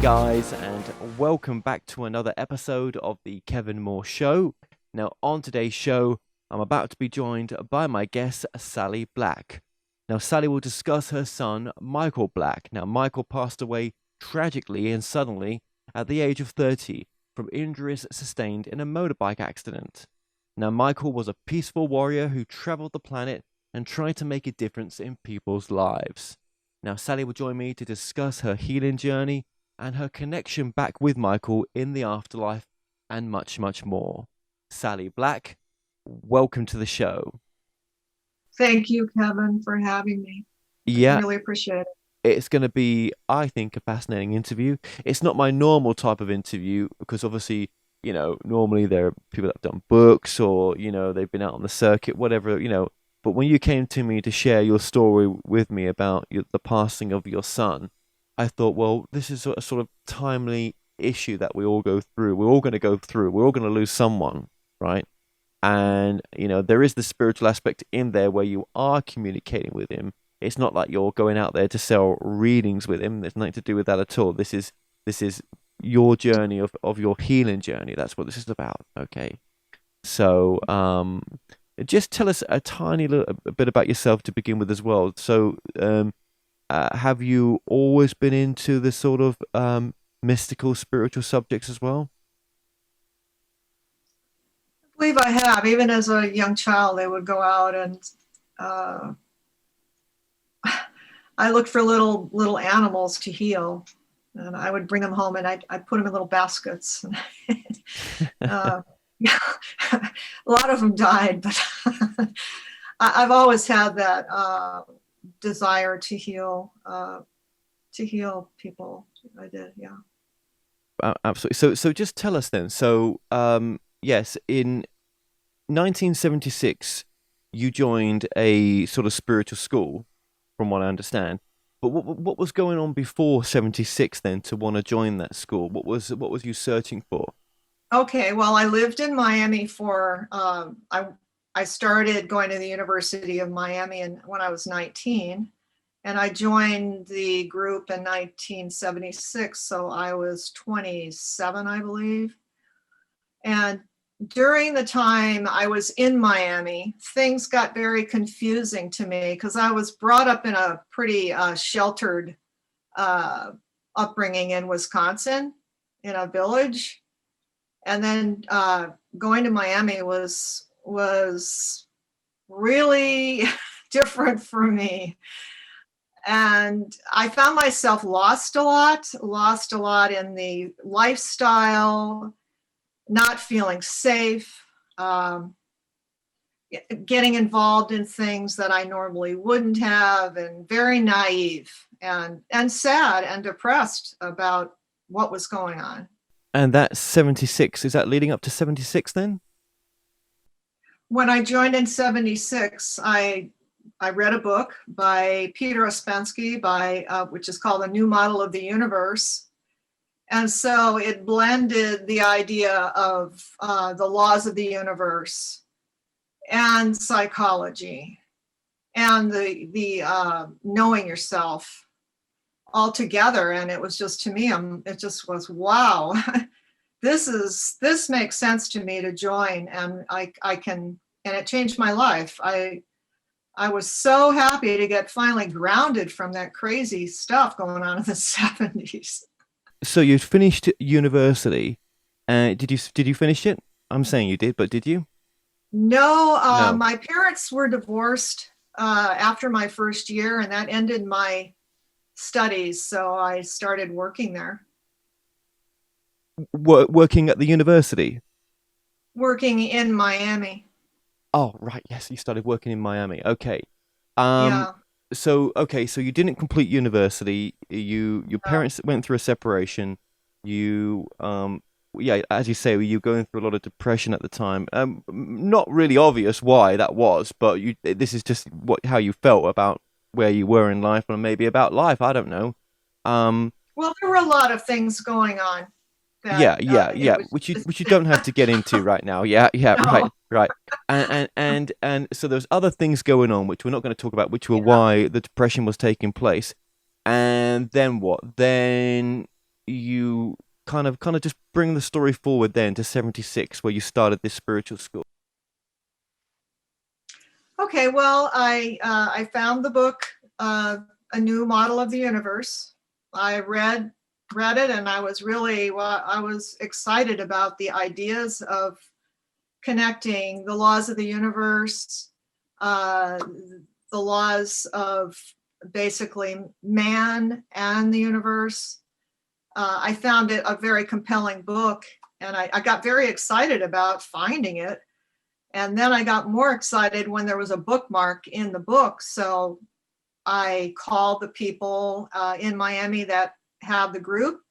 guys, and welcome back to another episode of the Kevin Moore Show. Now, on today's show, I'm about to be joined by my guest, Sally Black. Now, Sally will discuss her son, Michael Black. Now, Michael passed away tragically and suddenly at the age of 30 from injuries sustained in a motorbike accident. Now, Michael was a peaceful warrior who traveled the planet and tried to make a difference in people's lives. Now, Sally will join me to discuss her healing journey and her connection back with Michael in the afterlife, and much, much more. Sally Black, welcome to the show. Thank you, Kevin, for having me. I Yeah, really appreciate it. it's going to be, I think, a fascinating interview. It's not my normal type of interview because obviously, normally there are people that have done books or, they've been out on the circuit, whatever. But when you came to me to share your story with me about the passing of your son, I thought, well, this is a sort of timely issue that we all go through. We're all going to go through. We're all going to lose someone, right? And, there is the spiritual aspect in there where you are communicating with him. It's not like you're going out there to sell readings with him. There's nothing to do with that at all. This is your journey of your healing journey. That's what this is about. Okay. So, just tell us a tiny little a bit about yourself to begin with as well. So, have you always been into this sort of mystical, spiritual subjects as well? I believe I have. Even as a young child, they would go out and uh, I looked for little animals to heal, and I would bring them home and I'd put them in little baskets. uh, a lot of them died, but I've always had that desire to heal people. I did, yeah. Absolutely. So just tell us then. So, yes, in 1976, you joined a sort of spiritual school, from what I understand. But what was going on before 76 then to want to join that school? What was you searching for? Okay, well, I lived in Miami for I started going to the University of Miami when I was 19, and I joined the group in 1976, so I was 27, I believe. And during the time I was in Miami, things got very confusing to me because I was brought up in a pretty sheltered uh, upbringing in Wisconsin, in a village, and then going to Miami was really different for me. And I found myself lost a lot in the lifestyle, not feeling safe, um, getting involved in things that I normally wouldn't have, and very naive and sad and depressed about what was going on. And that's 76. Is that leading up to 76 then? When I joined in 76, I read a book by Peter Ouspensky which is called A New Model of the Universe. And so it blended the idea of the laws of the universe and psychology and the knowing yourself all together. And it was just, to me, it just was, wow, this makes sense to me to join, and I can, and it changed my life. I was so happy to get finally grounded from that crazy stuff going on in the 70s. So you'd finished university, and did you finish it? I'm saying you did, but did you? No, No. my parents were divorced after my first year, and that ended my studies. So I started working there, Working at the university. working in Miami. Oh, right. Yes, you started working in Miami. Okay. Um, Yeah. so you didn't complete university. Your No. parents went through a separation. You yeah, as you say, were you going through a lot of depression at the time? Not really obvious why that was, but this is just how you felt about where you were in life, or maybe about life. I don't know. Um, Well, there were a lot of things going on that yeah, it was just, which you don't have to get into right now. Yeah, no. right. And so there's other things going on which we're not going to talk about, which were Yeah. why the depression was taking place. And then what? Then you kind of just bring the story forward then to 76, where you started this spiritual school? Okay, well, I found the book, A New Model of the Universe. I read it, and I was really, well, I was excited about the ideas of connecting the laws of the universe, uh, the laws of basically man and the universe. I found it a very compelling book, and I got very excited about finding it. And then I got more excited when there was a bookmark in the book. So I called the people in Miami that have the group.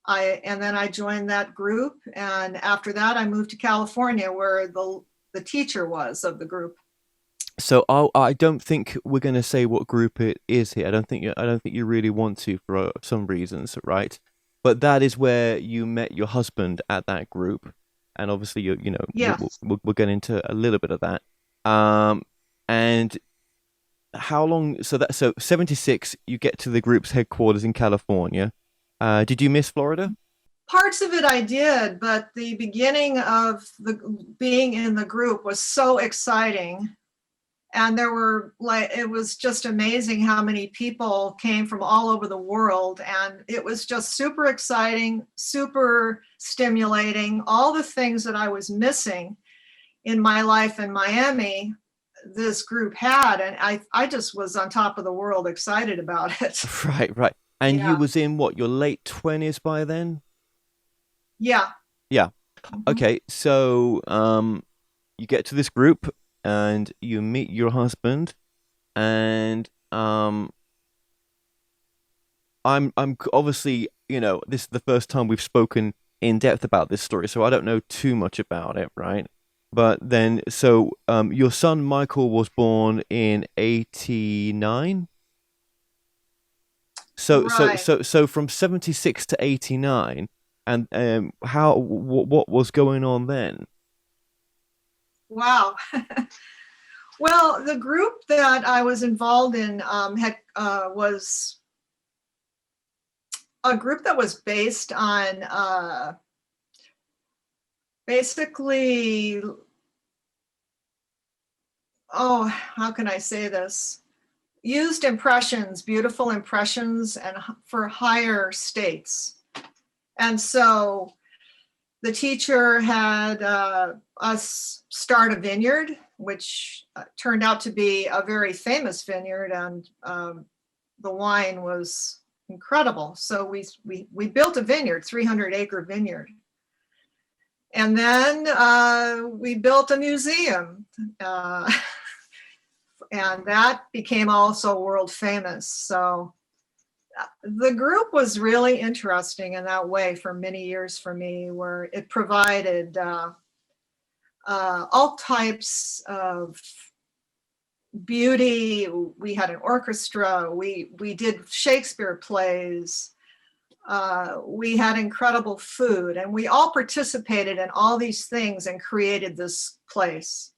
And then I joined that group. And after that, I moved to California, where the teacher was of the group. So I don't think we're going to say what group it is here. I don't think you really want to for some reasons, right? But that is where you met your husband at that group, and obviously you know Yes. we'll get into a little bit of that. Um, and how long? So 76, you get to the group's headquarters in California. Did you miss Florida? Parts of it I did, but the beginning of the being in the group was so exciting. And there were, like, it was just amazing how many people came from all over the world, and it was just super exciting, super stimulating. All the things that I was missing in my life in Miami, this group had, and I just was on top of the world, excited about it. Right, right. And you Yeah. was in what, your late 20s by then? Yeah. Yeah. Mhm. Okay, so you get to this group and you meet your husband, and I'm obviously, this is the first time we've spoken in depth about this story, so I don't know too much about it, right? But then, so your son Michael was born in 89. Right. So from 76 to 89, and what was going on then? Wow. Well, the group that I was involved in was a group that was based on basically, oh, how can I say this? Used impressions, beautiful impressions, and for higher states. And so the teacher had us start a vineyard, which turned out to be a very famous vineyard, and the wine was incredible. So we built a vineyard, 300-acre vineyard. And then we built a museum, uh, and that became also world famous. So the group was really interesting in that way for many years for me, where it provided all types of beauty. We had an orchestra. We did Shakespeare plays. We had incredible food, and we all participated in all these things and created this place.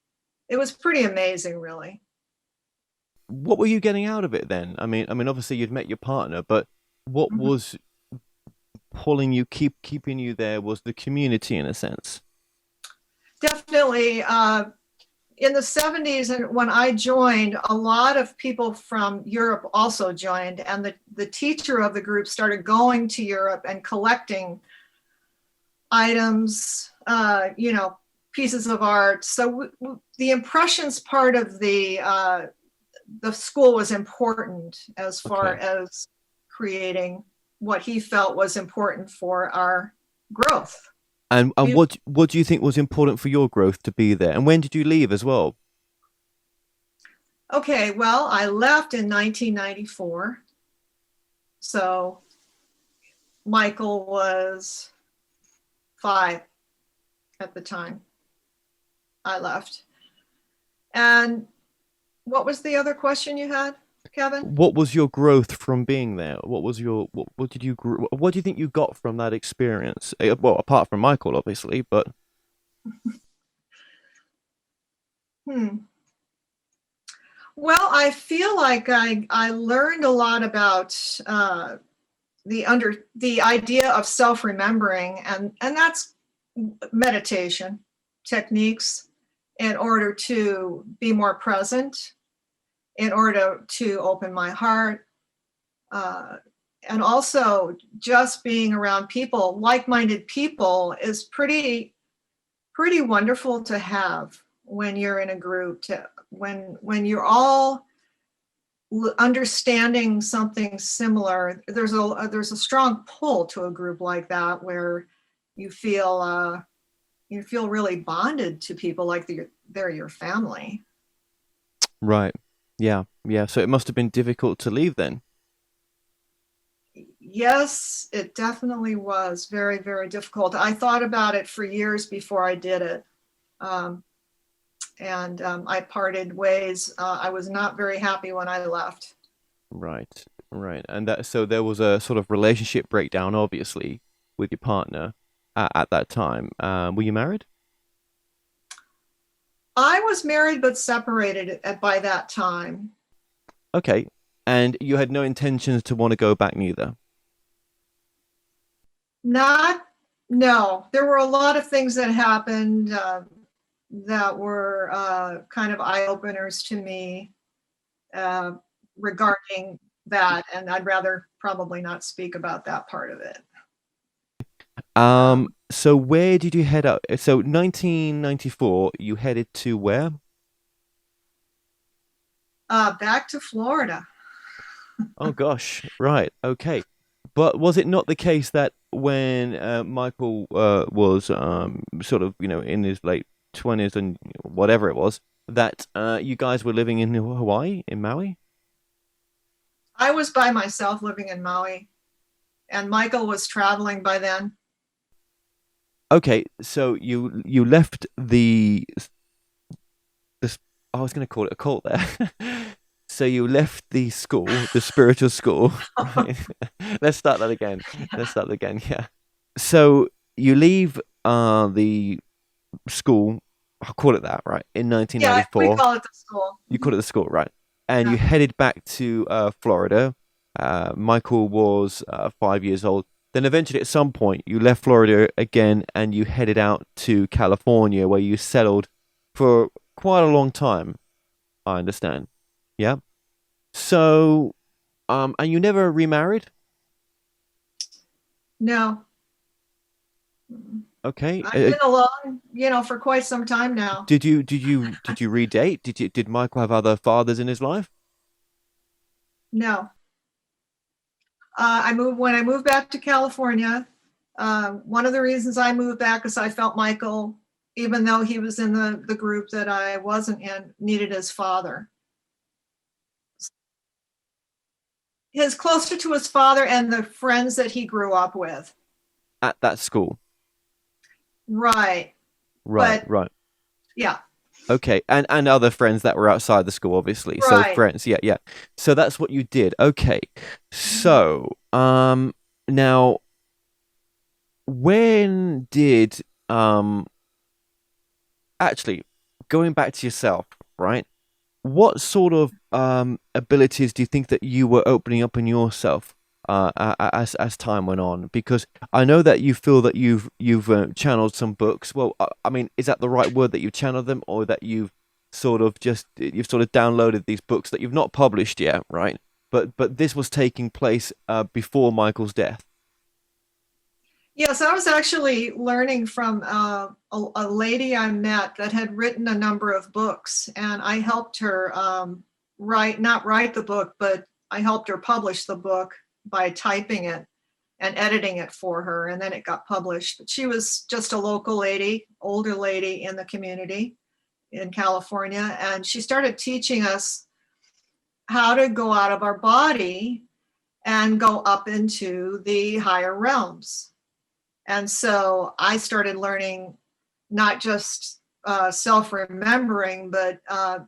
It was pretty amazing, really. What were you getting out of it then? I mean, obviously you'd met your partner, but what Mhm. was pulling you, keeping you there, was the community in a sense. Definitely. In the 70s, and when I joined, a lot of people from Europe also joined, and the teacher of the group started going to Europe and collecting items, pieces of art. So the impressions part of the school was important as far Okay. as creating what he felt was important for our growth. And what do you think was important for your growth to be there? And when did you leave as well? Okay, well, I left in 1994. So Michael was 5 at the time I left. And what was the other question you had, Kevin? What was your growth from being there? What did you what do you think you got from that experience? Well, apart from Michael, obviously, but Hmm. Well, I feel like I learned a lot about the idea of self-remembering, and that's meditation techniques in order to be more present, in order to open my heart, and also just being around people, like-minded people, is pretty wonderful to have when you're in a group, when you're all understanding something similar. There's a strong pull to a group like that, where you feel really bonded to people, like they're your family. Right. Yeah. Yeah. So it must have been difficult to leave then. Yes, it definitely was very, very difficult. I thought about it for years before I did it. Um, and I parted ways. I was not very happy when I left. Right. Right. And that so there was a sort of relationship breakdown, obviously, with your partner at that time. Were you married? I was married but separated by that time. Okay. And you had no intentions to want to go back neither. Not, no. There were a lot of things that happened that were kind of eye openers to me uh, regarding that, and I'd rather probably not speak about that part of it. So where did you head up? So 1994, you headed to where? Back to Florida. Oh gosh, right, okay. But was it not the case that when Michael was sort of, in his late 20s and whatever it was, that you guys were living in Hawaii, in Maui? I was by myself living in Maui, and Michael was traveling by then. Okay, so you left the I was going to call it a cult there. So you left the school, the spiritual school, right? Let's start that again. Let's start that again. Yeah. So you leave the school, I'll call it that, right? In Yeah, we 1994. call it the school. You call it the school, right? And Yeah. you headed back to Florida. Michael was 5 years old. Then eventually, at some point, you left Florida again and you headed out to California, where you settled for quite a long time, I understand. Yeah. So, and you never remarried? No, Okay. I've been alone, for quite some time now. Did you redate? Did Michael have other fathers in his life? No. When I moved back to California. One of the reasons I moved back is I felt Michael, even though he was in the group that I wasn't in, needed his father. His closer to his father and the friends that he grew up with. At that school. Right. Right, But right. yeah, Okay. And other friends that were outside the school, obviously. So right. friends, yeah, yeah. So that's what you did. Okay. So, now when did actually going back to yourself, right? What sort of abilities do you think that you were opening up in yourself as time went on? Because I know that you feel that you've channeled some books. Well, I mean, is that the right word, that you've channeled them, or that you've sort of downloaded these books that you've not published yet, right? But this was taking place before Michael's death. Yes, I was actually learning from a lady I met that had written a number of books, and I helped her not write the book, but I helped her publish the book by typing it and editing it for her, and then it got published. But she was just a local lady, older lady in the community in California, and she started teaching us how to go out of our body and go up into the higher realms. And so I started learning not just self-remembering, but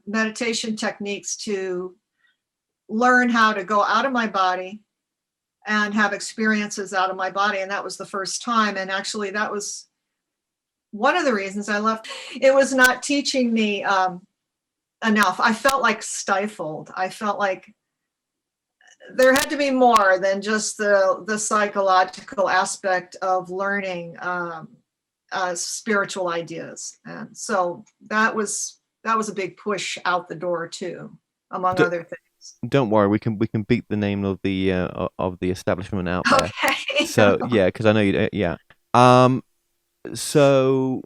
meditation techniques to learn how to go out of my body and have experiences out of my body. And that was the first time. And actually, that was one of the reasons I left. It was not teaching me enough. I felt like stifled. I felt like there had to be more than just the psychological aspect of learning spiritual ideas, and so that was a big push out the door too, among D- other things. don't worry, we can beat the name of the establishment out there. Okay. So yeah, because I know you. Yeah. Um. So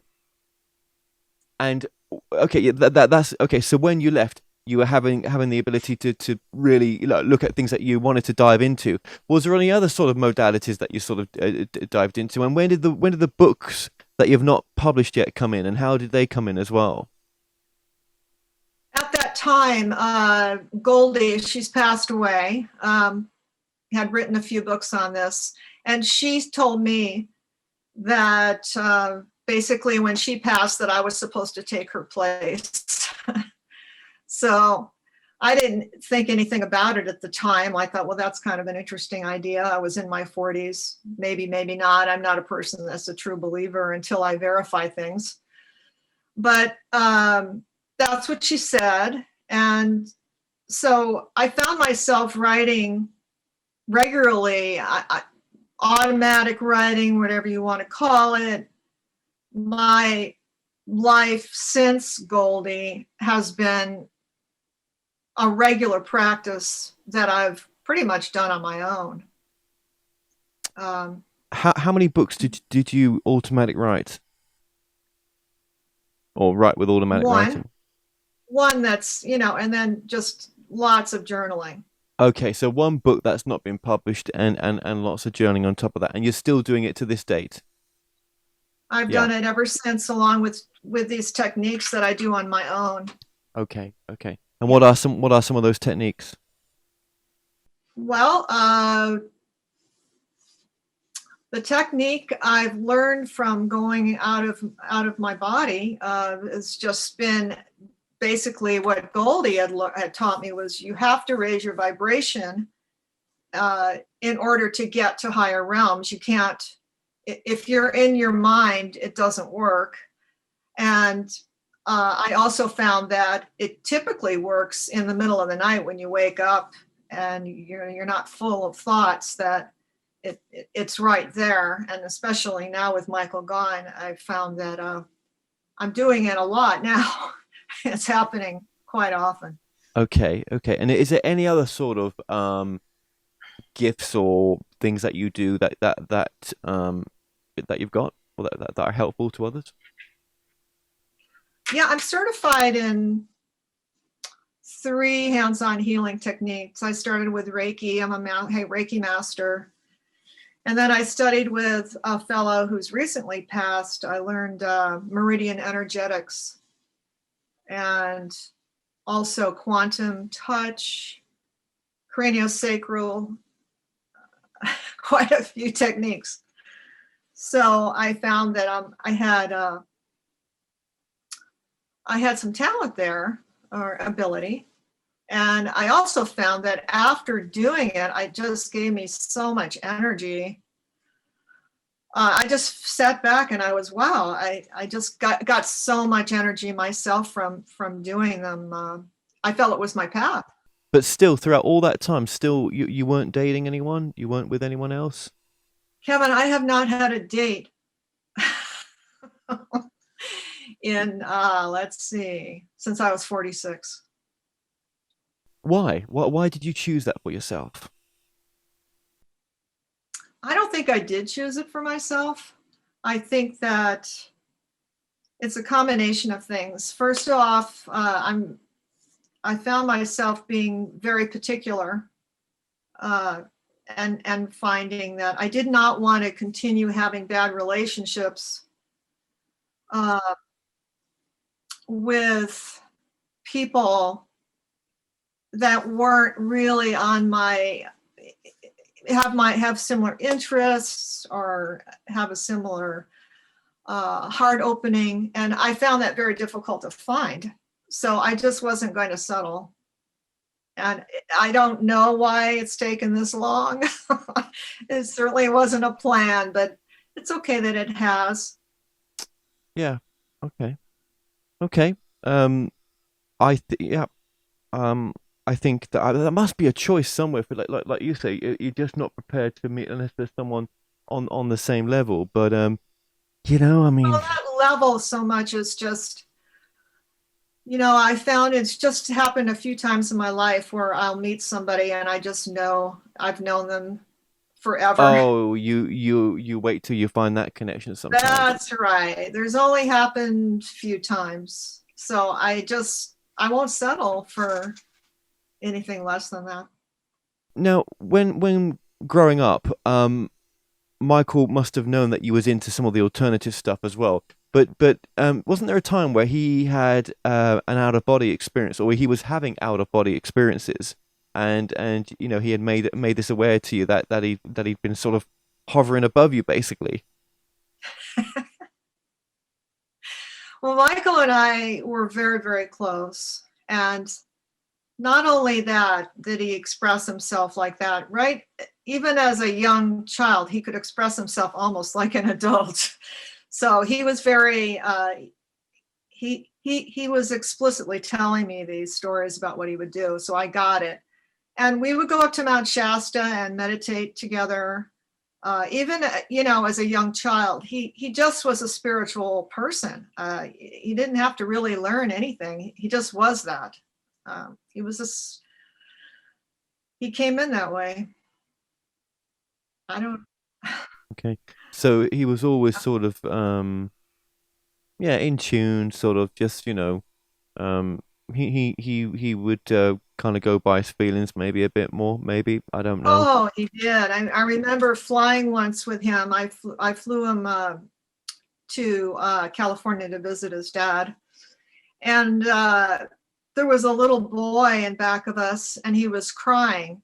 and okay, yeah, that's okay. So when you left, you were having the ability to really look at things that you wanted to dive into. Was there any other sort of modalities that you sort of dived into? And when did the books that you've not published yet come in, and how did they come in as well? At that time, Goldie, she's passed away, had written a few books on this, and she told me that basically when she passed, that I was supposed to take her place. So I didn't think anything about it at the time. I thought, well, that's kind of an interesting idea. I was in my 40s, maybe, maybe not. I'm not a person that's a true believer until I verify things. But that's what she said. And so I found myself writing regularly, automatic writing, whatever you want to call it. My life since Goldie has been a regular practice that I've pretty much done on my own. Um, How many books did you automatic write or write with automatic one, writing? one that's, and then just lots of journaling. Okay, so one book that's not been published and lots of journaling on top of that, and you're still doing it to this date. I've Yeah. done it ever since, along with these techniques that I do on my own. Okay. Okay. And Yeah. what are some of those techniques? Well, the technique I've learned from going out of my body has just been basically what Goldie had taught me, was you have to raise your vibration in order to get to higher realms. You can't, if you're in your mind, it doesn't work. And I also found that it typically works in the middle of the night when you wake up and you're not full of thoughts, that it's right there. And especially now with Michael gone, I've found that I'm doing it a lot now. It's happening quite often. Okay. Okay. And is there any other sort of gifts or things that you do that you've got or that are helpful to others? Yeah, I'm certified in 3 hands-on healing techniques. I started with Reiki. I'm a Reiki master. And then I studied with a fellow who's recently passed. I learned meridian energetics and also quantum touch, craniosacral, quite a few techniques. So I found that I had some talent there, or ability. And I also found that after doing it, it just gave me so much energy. I just sat back and I was, wow, I just got so much energy myself from doing them. I felt it was my path. But still, throughout all that time, still you weren't dating anyone. You weren't with anyone else. Kevin, I have not had a date in, let's see, since I was 46. Why? Why did you choose that for yourself? I don't think I did choose it for myself. I think that it's a combination of things. First off, I found myself being very particular, uh, and finding that I did not want to continue having bad relationships uh, with people that weren't really on my have similar interests or have a similar heart opening, and I found that very difficult to find. So I just wasn't going to settle. And I don't know why it's taken this long. It certainly wasn't a plan, but it's okay that it has. Yeah. Okay. Okay. Um. Yeah. I think that there must be a choice somewhere for like you say, you're just not prepared to meet unless there's someone on the same level. But I Well, mean, that level so much is just, I found it's just happened a few times in my life where I'll meet somebody and I just know I've known them forever. oh, you wait till you find that connection sometimes. That's right. There's only happened a few times. So I won't settle for anything less than that. Now, when growing up, Michael must have known that you was into some of the alternative stuff as well. But wasn't there a time where he had an out of body experience, or he was having out of body experiences, and he had made this aware to you that he'd been sort of hovering above you, basically. Well, Michael and I were very, very close. And not only that, did he express himself like that, right? Even as a young child, he could express himself almost like an adult. So he was very, he was explicitly telling me these stories about what he would do. So I got it. And we would go up to Mount Shasta and meditate together. Even as a young child, he just was a spiritual person. He didn't have to really learn anything. He just was that. He was this. He came in that way. I don't. Okay, so he was always sort of yeah, in tune, sort of just um he would kind of go by his feelings maybe a bit more, maybe I don't know. Oh, he did. I remember flying once with him. I flew him to California to visit his dad, and there was a little boy in back of us, and he was crying.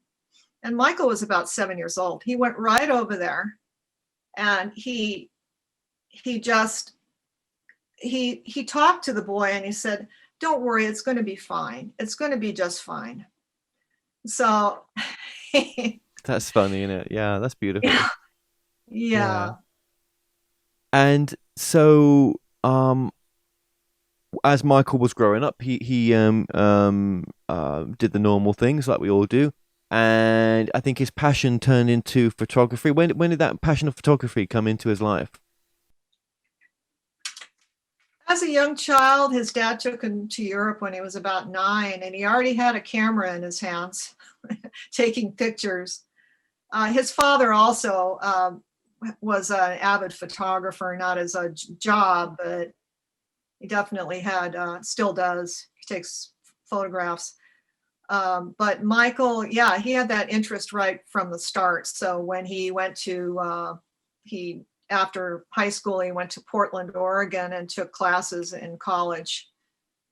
And Michael was about 7 years old. He went right over there, and he just he talked to the boy, and he said, "Don't worry, it's going to be fine. It's going to be just fine." So, That's funny, isn't it? Yeah, that's beautiful. Yeah. yeah. And so as Michael was growing up, he did the normal things like we all do. And I think his passion turned into photography. When did that passion of photography come into his life? As a young child, his dad took him to Europe when he was about 9, and he already had a camera in his hands, taking pictures. His father also was an avid photographer, not as a job, but he definitely had, still does. He takes photographs. But Michael, yeah, he had that interest right from the start. So when he went to, he after high school, he went to Portland, Oregon, and took classes in college.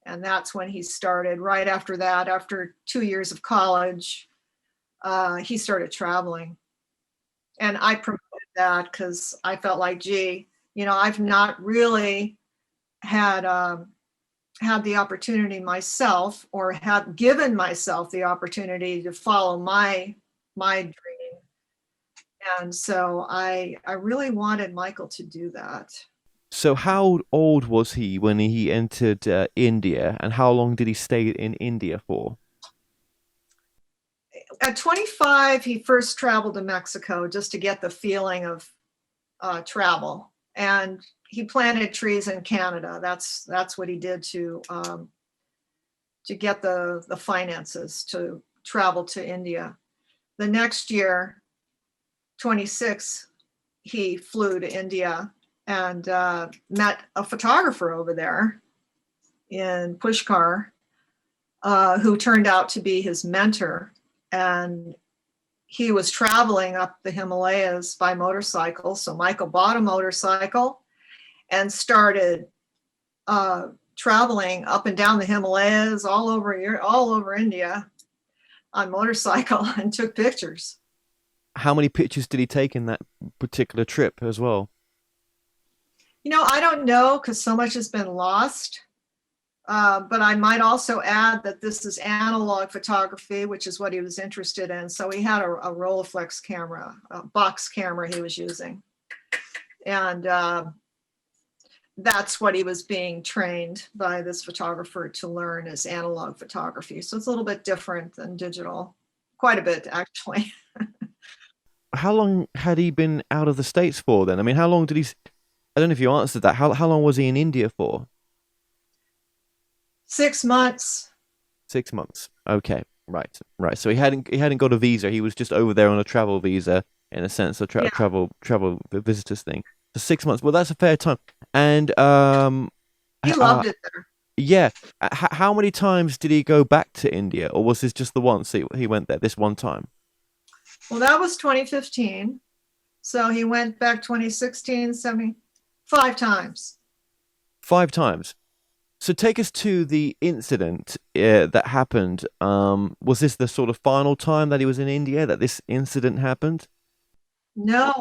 And that's when he started. Right after that, after 2 years of college, he started traveling. And I promoted that because I felt like, gee, I've not really had had the opportunity myself, or have given myself the opportunity to follow my dream. And so I really wanted Michael to do that. So how old was he when he entered India, and how long did he stay in India for? At 25, he first traveled to Mexico just to get the feeling of travel, and he planted trees in Canada. That's what he did to get the finances to travel to India. The next year, 26, he flew to India and met a photographer over there in Pushkar, who turned out to be his mentor. And he was traveling up the Himalayas by motorcycle. So Michael bought a motorcycle and started traveling up and down the Himalayas, all over India on motorcycle, and took pictures. How many pictures did he take in that particular trip as well? I don't know because so much has been lost. But I might also add that this is analog photography, which is what he was interested in. So he had a Rolleiflex camera, a box camera he was using. And that's what he was being trained by this photographer to learn, is analog photography. So it's a little bit different than digital, quite a bit actually. How long had he been out of the States for then? I mean, how long did he? I don't know if you answered that. How long was he in India for? 6 months. 6 months. Okay, right, right. So he hadn't got a visa. He was just over there on a travel visa, in a sense, a Yeah, travel visitors thing. For 6 months. Well, that's a fair time. And he uh, loved it there. yeah. How many times did he go back to India, or was this just the once he went there this one time? Well, that was 2015. So he went back 2016, 5 times. 5 times. So take us to the incident that happened. Was this the sort of final time that he was in India that this incident happened? No.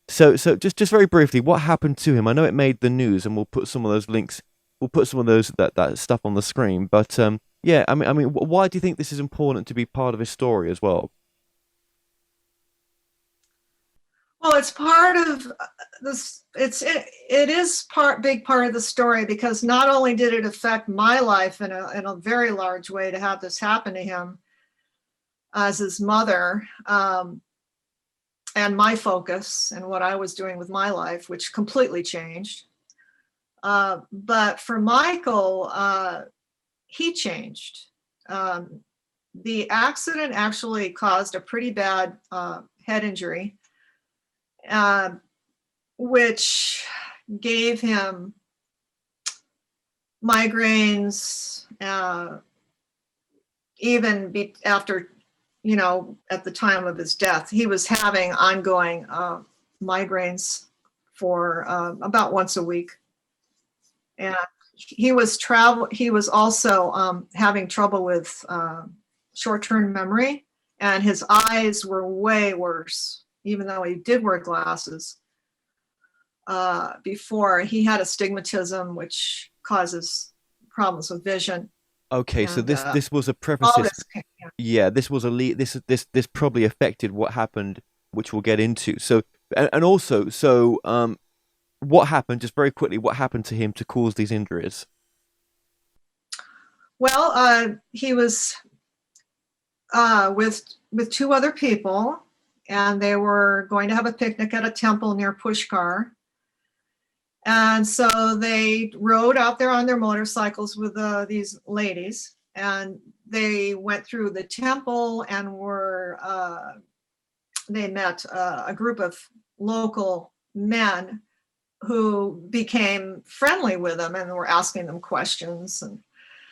So just very briefly, what happened to him? I know it made the news, and we'll put some of those links. We'll put some of those that stuff on the screen. But yeah, I mean, why do you think this is important to be part of his story as well? Well, it's part of this. It is big part of the story, because not only did it affect my life in a very large way to have this happen to him as his mother, and my focus and what I was doing with my life, which completely changed. But for Michael, he changed. Um, the accident actually caused a pretty bad head injury, uh, which gave him migraines, even after, at the time of his death. He was having ongoing migraines for about once a week. And he was also having trouble with short-term memory, and his eyes were way worse, even though he did wear glasses. Before, he had astigmatism, which causes problems with vision, Okay, so and this was a all preface. this. Yeah. Yeah, this was a lead. This probably affected what happened, which we'll get into. So and also, what happened? Just very quickly, what happened to him to cause these injuries? Well, he was with two other people, and they were going to have a picnic at a temple near Pushkar. And so they rode out there on their motorcycles with these ladies, and they went through the temple and they met a group of local men who became friendly with them and were asking them questions and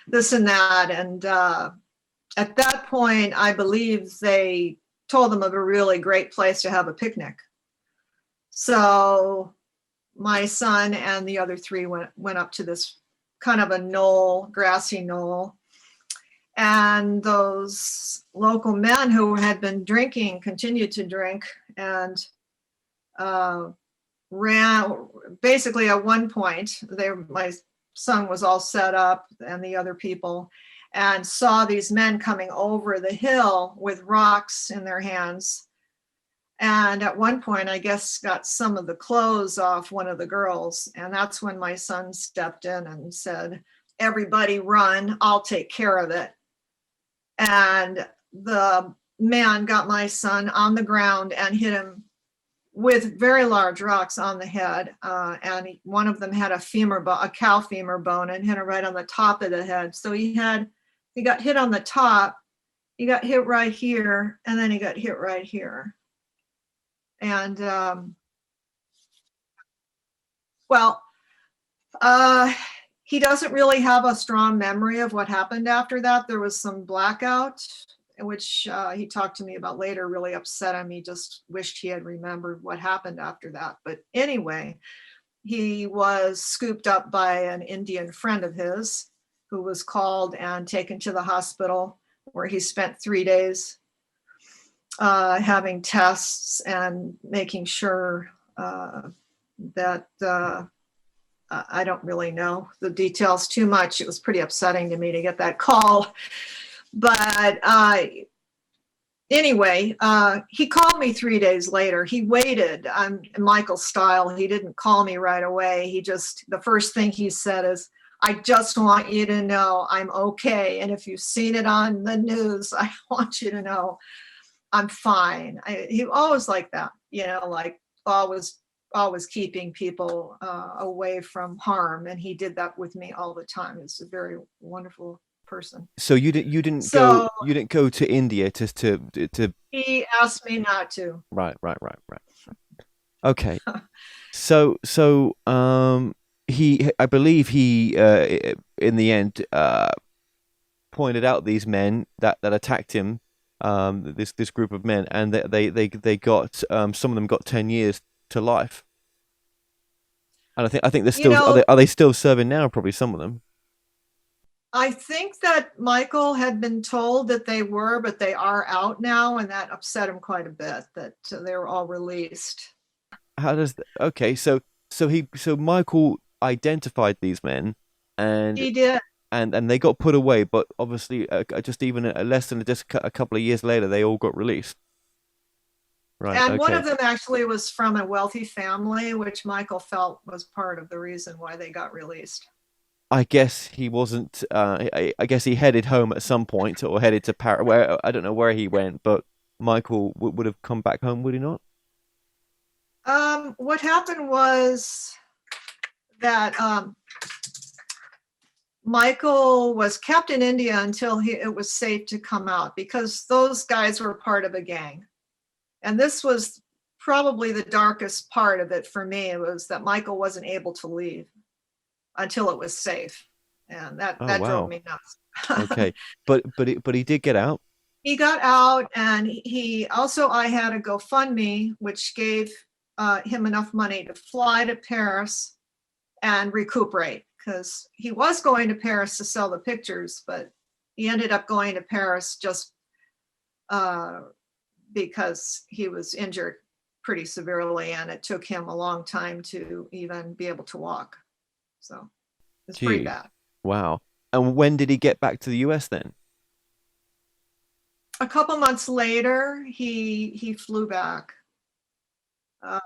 this and that. And at that point, I believe they told them of a really great place to have a picnic. So my son and the other three went up to this kind of a knoll, grassy knoll. And those local men who had been drinking continued to drink, and ran. Basically, at one point, my son was all set up, and the other people, and saw these men coming over the hill with rocks in their hands. And at one point, I guess, got some of the clothes off one of the girls. And that's when my son stepped in and said, "Everybody run, I'll take care of it." And the man got my son on the ground and hit him with very large rocks on the head. And one of them had a cow femur bone, and hit him right on the top of the head. So he got hit on the top, he got hit right here, and then he got hit right here. And well, he doesn't really have a strong memory of what happened after that. There was some blackout, which he talked to me about later, really upset him. He just wished he had remembered what happened after that. But anyway, he was scooped up by an Indian friend of his, who was called and taken to the hospital, where he spent 3 days having tests and making sure that I don't really know the details too much. It was pretty upsetting to me to get that call. But anyway, he called me 3 days later. He waited. I'm Michael's style. He didn't call me right away. The first thing he said is, I just want you to know I'm okay. And if you've seen it on the news, I want you to know I'm fine. He always like that, like always keeping people away from harm. And he did that with me all the time. He's a very wonderful person. So So you didn't go to India to he asked me not to. right. Okay. So he, I believe he in the end pointed out these men that attacked him, this group of men, and they got some of them got 10 years to life. And I think they're You still, know, are they still serving now? Probably some of them. I think that Michael had been told that they were, but they are out now, and that upset him quite a bit that they were all released. How does okay? So Michael identified these men, and He did. and they got put away, but obviously just even less than just a couple of years later, they all got released. Right. And one of Okay. them actually was from a wealthy family, which Michael felt was part of the reason why they got released. I guess he wasn't. I guess he headed home at some point, or headed to Paris. Where I don't know where he went, but Michael would have come back home, would he not? What happened was that Michael was kept in India until it was safe to come out, because those guys were part of a gang. And this was probably the darkest part of it for me, was that Michael wasn't able to leave until it was safe. And Oh that drove wow. me nuts. Okay, but he did get out. He got out, and he also, I had a GoFundMe, which gave him enough money to fly to Paris and recuperate, because he was going to Paris to sell the pictures, but he ended up going to Paris just because he was injured pretty severely, and it took him a long time to even be able to walk. So it's pretty Gee, bad. wow. And when did he get back to the US then? A couple months later, he flew back. Uh,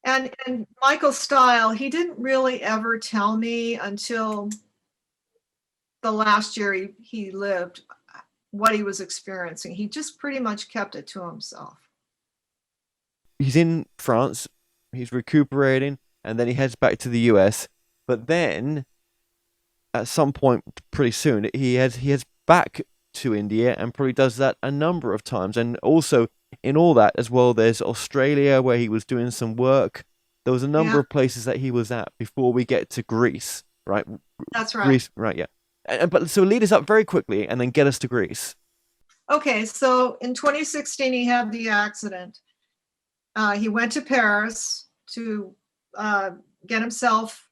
and Michael Style, he didn't really ever tell me until the last year he lived what he was experiencing. He just pretty much kept it to himself. He's in France, he's recuperating, and then he heads back to the US. But then at some point pretty soon he heads back to India and probably does that a number of times. And also in all that as well, there's Australia where he was doing some work. There was a number Yeah, of places that he was at before we get to Greece, right? that's right. Greece, right? Yeah. But so lead us up very quickly and then get us to Greece. Okay, so in 2016, he had the accident. He went to Paris to get himself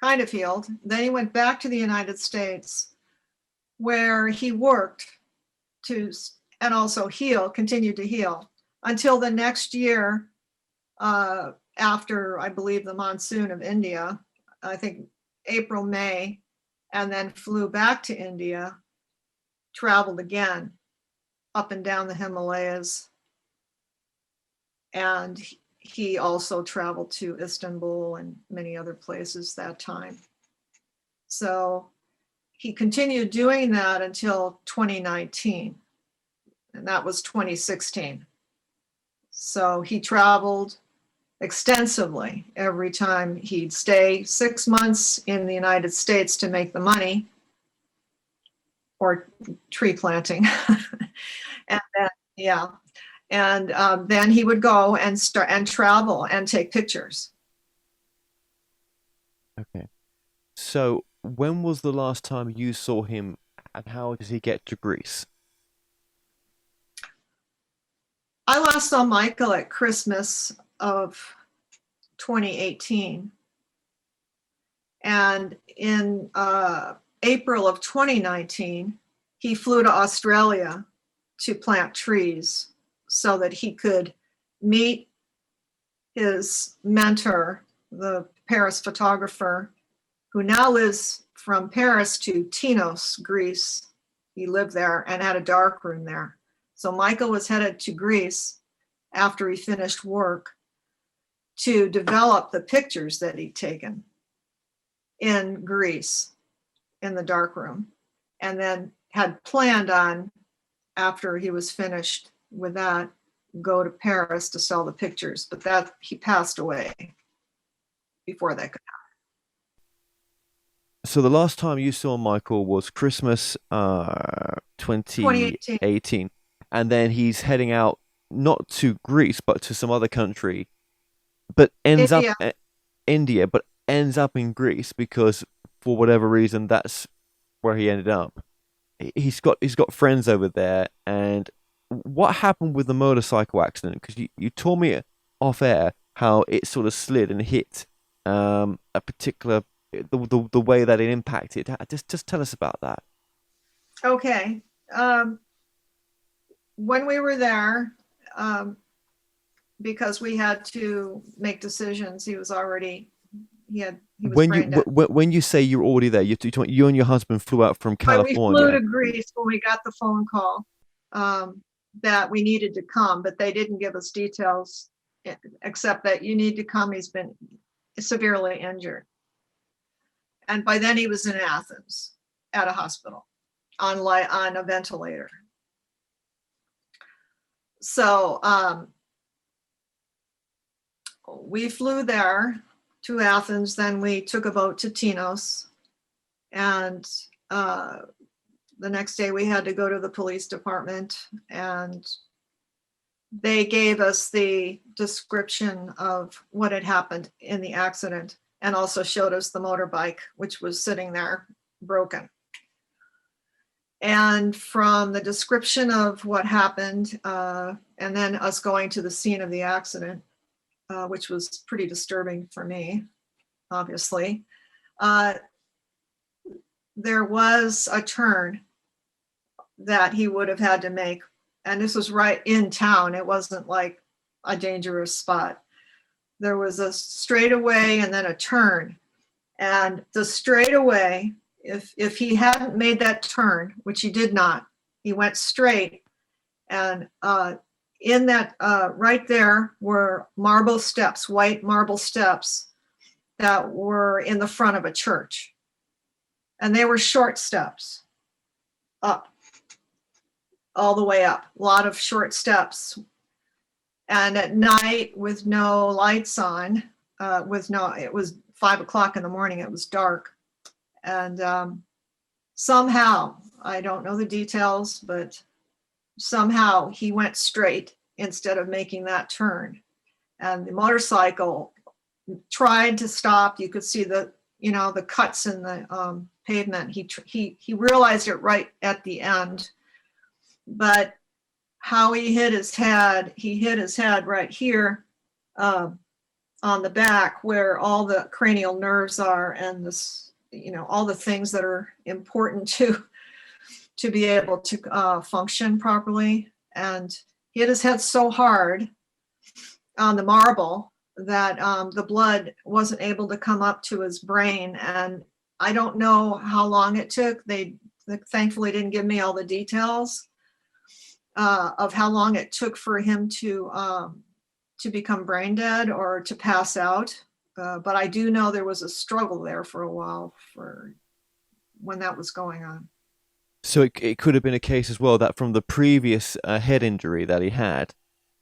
kind of healed. Then he went back to the United States, where he worked to and also continued to heal until the next year, after, I believe, the monsoon of India, I think April, May, and then flew back to India, traveled again up and down the Himalayas. And he also traveled to Istanbul and many other places that time. So he continued doing that until 2019, and that was 2016. So he traveled extensively. Every time he'd stay 6 months in the United States to make the money, or tree planting. And then, yeah. And then he would go and start and travel and take pictures. Okay. So when was the last time you saw him and how did he get to Greece? I last saw Michael at Christmas of 2018. And in April of 2019, he flew to Australia to plant trees so that he could meet his mentor, the Paris photographer, who now lives from Paris to Tinos, Greece. He lived there and had a dark room there. So Michael was headed to Greece after he finished work to develop the pictures that he'd taken in Greece in the dark room, and then had planned on, after he was finished with that, go to Paris to sell the pictures. But that he passed away before that could happen. So the last time you saw Michael was Christmas 2018. 2018, and then he's heading out not to Greece but to some other country, but ends up India. India, but ends up in Greece because for whatever reason that's where he ended up. He's got friends over there, and what happened with the motorcycle accident? Because you told me off air how it sort of slid and hit a particular the way that it impacted. Just tell us about that. Okay. When we were there, because we had to make decisions, he was When you brain dead. when you say you're already there, you and your husband flew out from But we flew California. to Greece when we got the phone call that we needed to come, but they didn't give us details except that you need to come. He's been severely injured. And by then he was in Athens at a hospital on a ventilator. So we flew there to Athens, then we took a boat to Tinos, and the next day we had to go to the police department, and they gave us the description of what had happened in the accident and also showed us the motorbike, which was sitting there broken. And from the description of what happened, and then us going to the scene of the accident, which was pretty disturbing for me, obviously, there was a turn that he would have had to make. And this was right in town. It wasn't like a dangerous spot. There was a straightaway and then a turn. And the straightaway, if he hadn't made that turn, which he did not, he went straight. And in that, right there were marble steps, white marble steps that were in the front of a church. And they were short steps up, all the way up, a lot of short steps. And at night with no lights on, it was 5 o'clock in the morning, it was dark. And somehow, I don't know the details, but somehow he went straight instead of making that turn. And the motorcycle tried to stop. You could see the cuts in the pavement. He realized it right at the end, but how he hit his head right here on the back where all the cranial nerves are, and this, all the things that are important to be able to function properly. And he hit his head so hard on the marble that the blood wasn't able to come up to his brain. And I don't know how long it took. They thankfully didn't give me all the details of how long it took for him to become brain dead or to pass out. But I do know there was a struggle there for a while for when that was going on. So it could have been a case as well that from the previous head injury that he had,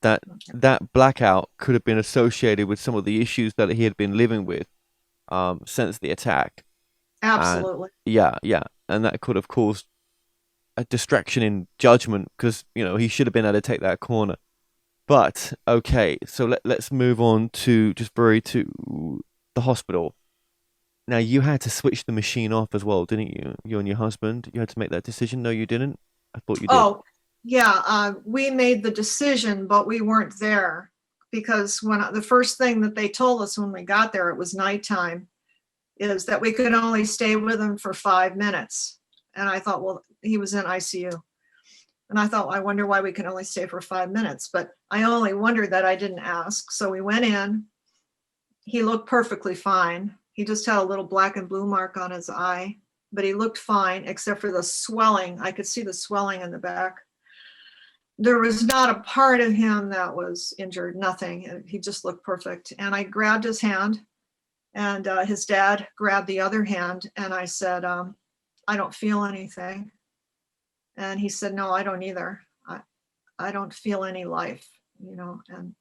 that blackout could have been associated with some of the issues that he had been living with since the attack. Absolutely. And yeah, and that could have caused a distraction in judgment because he should have been able to take that corner. But okay, so let's move on to to the hospital. Now you had to switch the machine off as well, didn't you? You and your husband, you had to make that decision. No, you didn't. I thought you did. Oh, yeah. We made the decision, but we weren't there because the first thing that they told us when we got there, it was nighttime, is that we could only stay with him for 5 minutes. And I thought, well, he was in ICU. And I thought, I wonder why we can only stay for 5 minutes. But I only wondered that I didn't ask. So we went in. He looked perfectly fine. He just had a little black and blue mark on his eye but he looked fine except for the swelling. I could see the swelling in the back. There was not a part of him that was injured, nothing. He just looked perfect. And I grabbed his hand, and his dad grabbed the other hand, and I said, I don't feel anything. And he said, no, I don't either. I don't feel any life, you know. And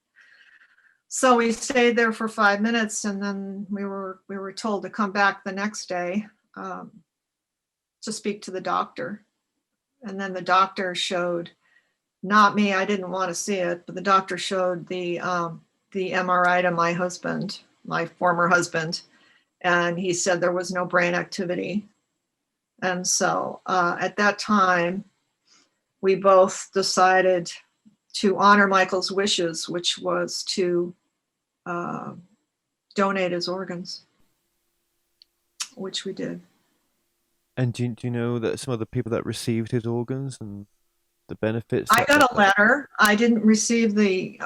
so we stayed there for 5 minutes, and then we were told to come back the next day to speak to the doctor. And then the doctor showed, not me, I didn't want to see it, but the doctor showed the MRI to my husband, my former husband, and he said there was no brain activity. And so at that time, we both decided to honor Michael's wishes, which was to donate his organs, which we did. And do you know that some of the people that received his organs and the benefits I that, got a letter. I didn't receive the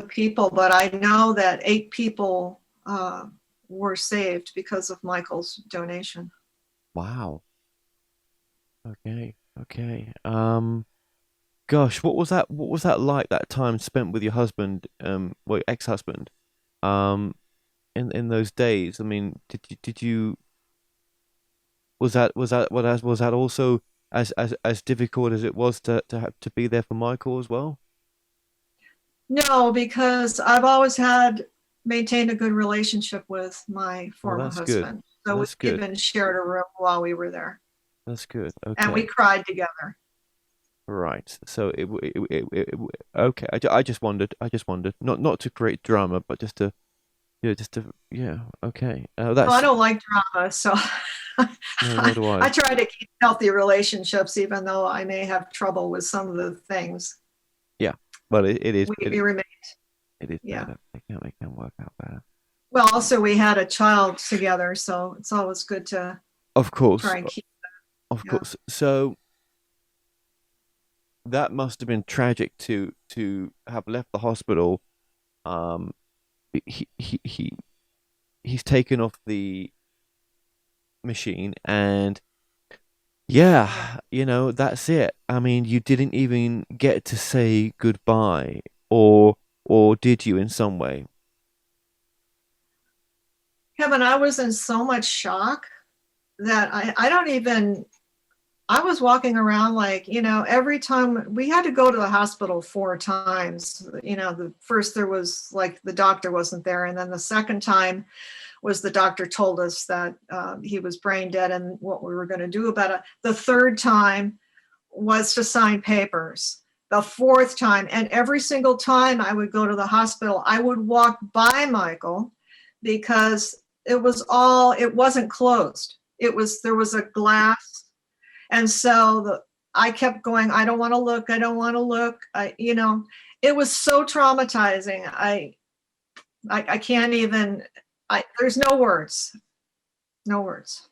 people, but I know that 8 people were saved because of Michael's donation. wow. Okay. Gosh, what was that like, that time spent with your husband, well, your ex-husband, um, in those days? I mean, did you was that also as difficult as it was to have to be there for Michael as well? No, because I've always maintained a good relationship with my Well, former that's good. husband. So we That's good. even shared a room while we were there, That's good. and we Okay. cried together. Right. So okay. I just wondered. I just wondered. Not to create drama, but just to yeah. Okay. Well, I That's don't like drama, so no. Nor do I. I try to keep healthy relationships, even though I may have trouble with some of the things. Yeah. But We remain, it is yeah. better. They can work out better. Well, also we had a child together, so it's always good to Of course. try and keep. Of Yeah. course. So that must have been tragic to have left the hospital. Um, he he he he's taken off the machine, and yeah, that's it. I mean, you didn't even get to say goodbye, or did you in some way? Kevin, I was in so much shock that I don't even, I was walking around like, every time we had to go to the hospital 4 times. The first there was like the doctor wasn't there. And then the second time was the doctor told us that he was brain dead and what we were going to do about it. The third time was to sign papers. The fourth time, and every single time I would go to the hospital, I would walk by Michael because it wasn't closed. There was a glass. And so I kept going, I don't want to look. I don't want to look. It was so traumatizing. I can't even, there's no words, no words.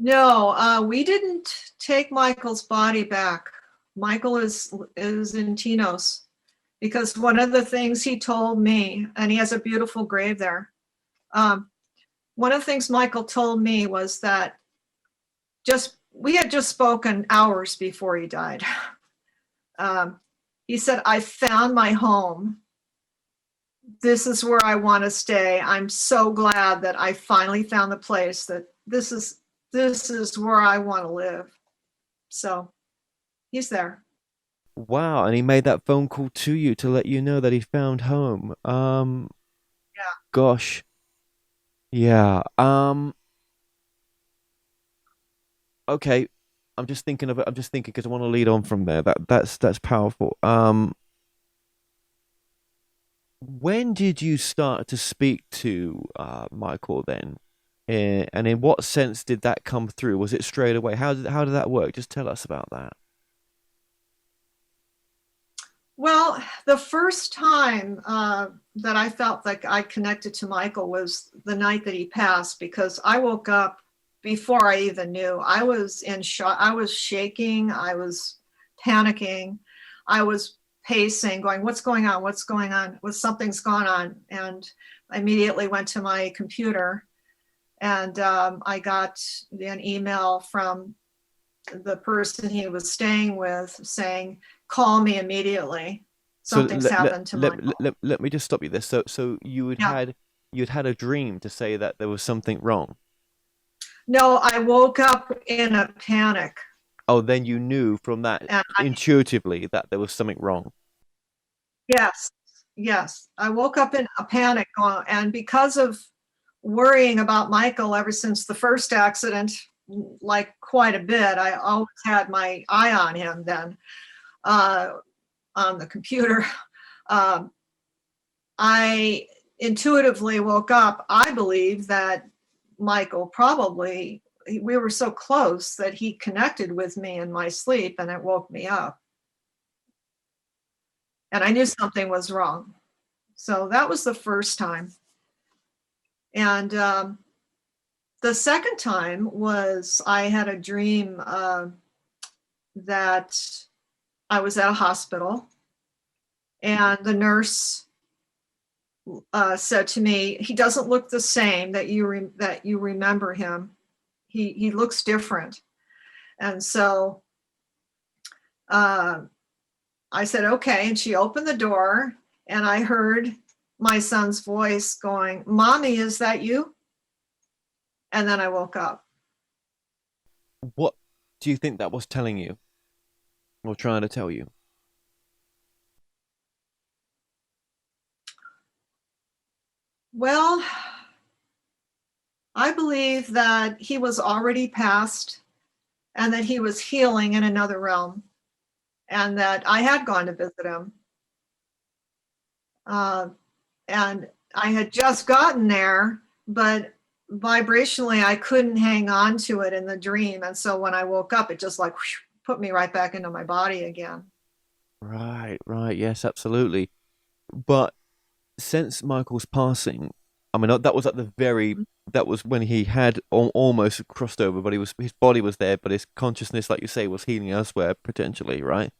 No, we didn't take Michael's body back. Michael is in Tinos because one of the things he told me, and he has a beautiful grave there. One of the things Michael told me was that we had just spoken hours before he died. He said, I found my home. This is where I want to stay. I'm so glad that I finally found the place that this is where I want to live. So he's there. Wow, and he made that phone call to you to let you know that he found home. Yeah. Gosh. Yeah. Okay. I'm just thinking of it. I'm just thinking because I want to lead on from there. That's powerful. When did you start to speak to Michael then? And in what sense did that come through? Was it straight away? How did that work? Just tell us about that. Well, the first time that I felt like I connected to Michael was the night that he passed, because I woke up before I even knew. I was in shock. I was shaking. I was panicking. I was pacing, going, what's going on? What's going on? Something's gone on. And I immediately went to my computer And I got an email from the person he was staying with saying, call me immediately. So Something's happened to Michael. let me just stop you there. So Yeah. you'd had a dream to say that there was something wrong. No, I woke up in a panic. Oh, then you knew from that And intuitively that there was something wrong. yes, yes. I woke up in a panic, and because of worrying about Michael ever since the first accident, like quite a bit, I always had my eye on him then, uh, on the computer. Um, I intuitively woke up. I believe that Michael probably, we were so close that he connected with me in my sleep and it woke me up. And I knew something was wrong. So that was the first time. And the second time was I had a dream that I was at a hospital and the nurse said to me, "He doesn't look the same that you remember him. He looks different." And so uh, I said, "Okay." And she opened the door, and I heard my son's voice going, "Mommy, is that you?" And then I woke up. What do you think that was telling you or trying to tell you? Well, I believe that he was already passed and that he was healing in another realm and that I had gone to visit him. Uh, and I had just gotten there, but vibrationally, I couldn't hang on to it in the dream. And so when I woke up, it just like whoosh, put me right back into my body again. Right, right, yes, absolutely. But since Michael's passing, I mean, that was at the very, that was when he had almost crossed over, but his body was there, but his consciousness, like you say, was healing elsewhere potentially, right?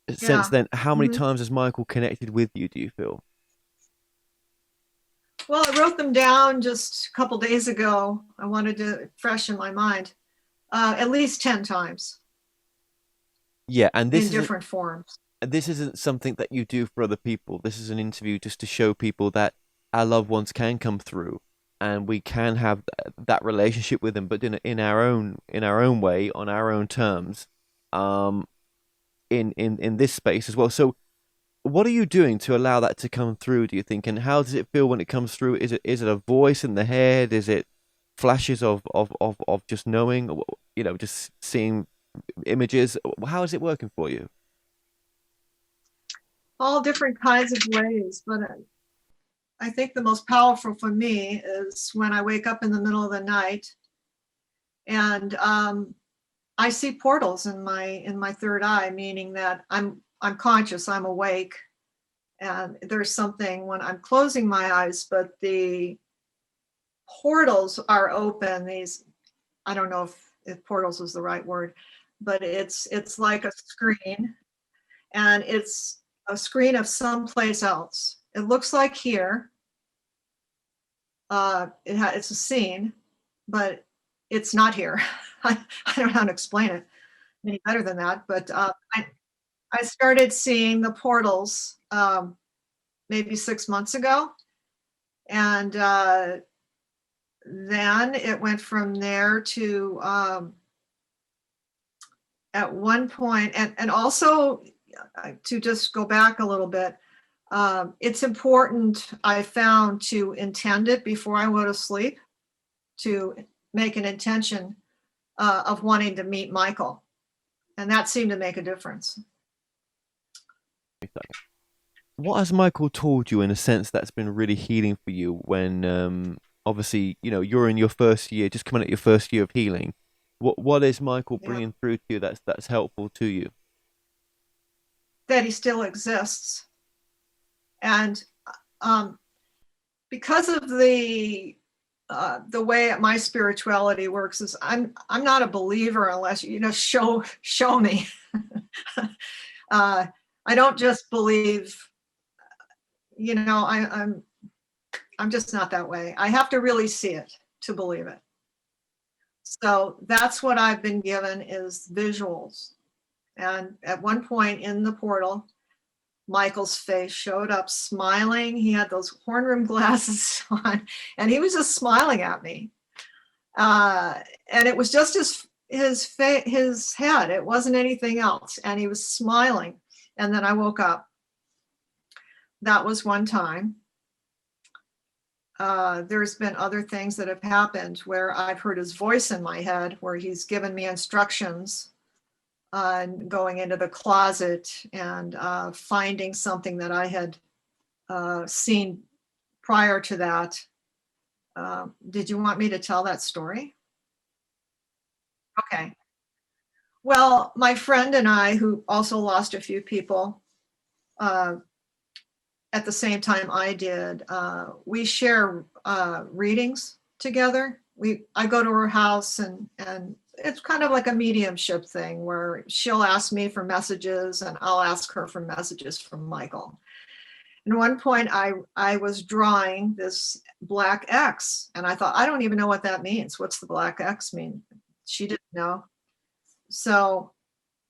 Since Yeah. then, how many Mm-hmm. times has Michael connected with you, do you feel? Well, I wrote them down just a couple days ago. I wanted to fresh in my mind. At least 10 times Yeah, and in different forms. this isn't something that you do for other people. This is an interview just to show people that our loved ones can come through and we can have that relationship with them, but in our own way, on our own terms, um, in this space as well. So, what are you doing to allow that to come through? Do you think, and how does it feel when it comes through? Is it a voice in the head? Is it flashes of just knowing, just seeing images? How is it working for you? All different kinds of ways, but I think the most powerful for me is when I wake up in the middle of the night and I see portals in my third eye, meaning that I'm conscious, I'm awake, and there's something when I'm closing my eyes, but the portals are open. These, I don't know if portals is the right word, but it's like a screen, and it's a screen of someplace else. It looks like here. It's a scene, but it's not here. I don't know how to explain it any better than that. But I started seeing the portals maybe 6 months ago, and then it went from there to at one point, and also to just go back a little bit. It's important, I found, to intend it before I go to sleep, to make an intention of wanting to meet Michael. And that seemed to make a difference. What has Michael told you in a sense that's been really healing for you when obviously, you're in your first year, just coming at your first year of healing. What is Michael Yeah. bringing through to you that's helpful to you? That he still exists. And um, because of the way my spirituality works is I'm not a believer unless show me. I don't just believe. I'm just not that way. I have to really see it. to believe it. So that's what I've been given is visuals. And at one point in the portal, Michael's face showed up smiling. He had those horn rim glasses on, and he was just smiling at me. And it was just his head. It wasn't anything else. And he was smiling. And then I woke up. That was one time. There's been other things that have happened where I've heard his voice in my head, where he's given me instructions on going into the closet and finding something that I had seen prior to that. Did you want me to tell that story? Okay. Well, my friend and I, who also lost a few people at the same time I did, we share readings together. I go to her house and it's kind of like a mediumship thing where she'll ask me for messages and I'll ask her for messages from Michael. And at one point I was drawing this black X and I thought, I don't even know what that means. What's the black X mean? She didn't know. So